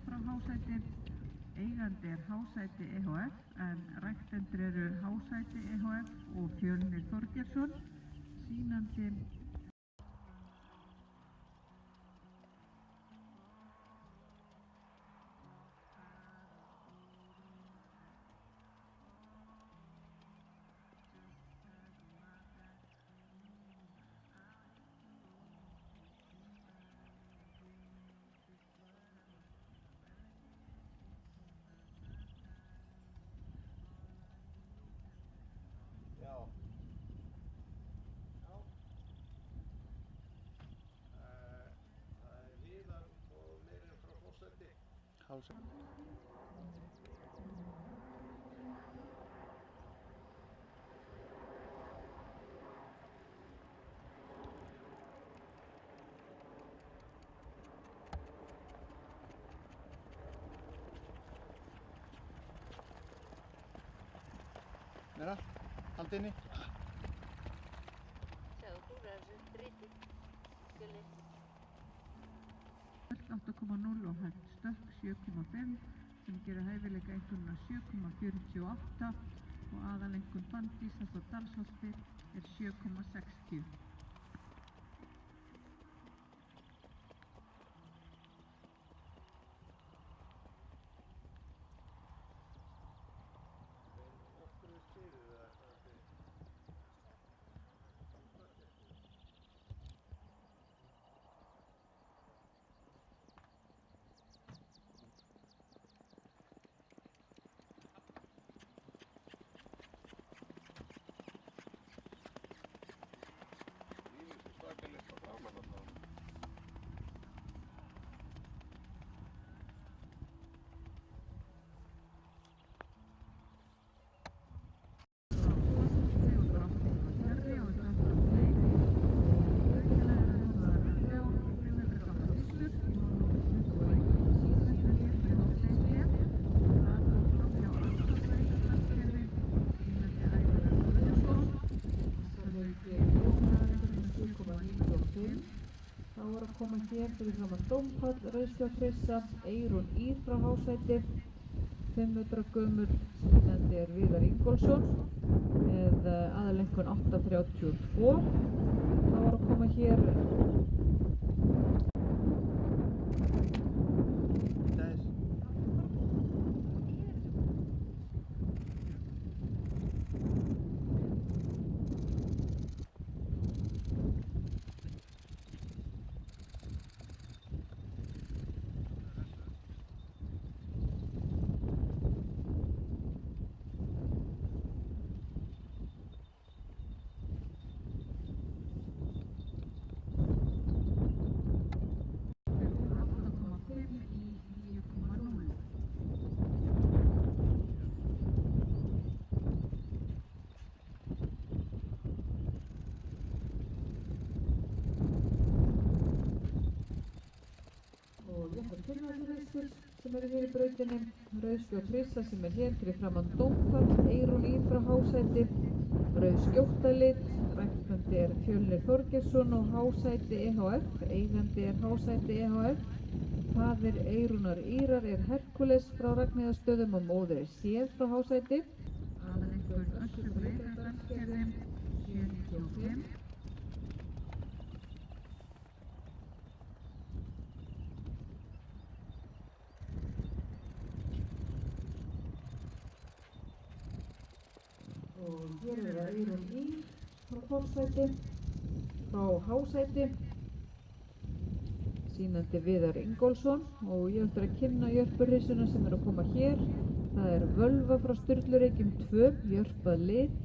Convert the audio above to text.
frá Hásæti. Eigandi Hásæti EHF en ræktendur eru Hásæti EHF og Fjölnir Þorgeirsson. Sýnandi Mira, halda inni. Sjáðu, þú er drítið, Gulli. 8,0 og hægt stökk 7,5 sem gerir hæfileika einhverjuna 7,48 og aðaleinkunn Bandísar frá Dalsholti er 7,60. Þá er að koma hér fyrir framan Dómhöll, Rauðsfjárprissa, Eyrún Ýr frá Hásæti, 5 metra gömul, sýnandi er Viðar Ingólfsson með aðaleinkunn 8,32. Þá er að koma hér sem eru hér í brautinni, Rauðsfjárprissa sem er hér fyrir framan Dómhöll, Eyrún Ýr frá Hásæti, Rauðskjóttalit, ræktandi er Fjölnir Þorgeirsson og Hásæti EHF, eigandi er Hásæti EHF, faðir Eyrúnar Ýrar er Herkules frá Ragnheiðarstöðum og móðir er Séð frá Hásæti, aðaleinkunn Össur Breiðadalsgerði 7,95. Og hér er það Eyrún Ýr frá Forsæti, frá Hásæti, sýnandi Viðar Ingólfsson og ég ætla að kynna jörpuhrissuna sem er að koma hér. Það er Völva frá Sturlureykjum 2, jörp að lit,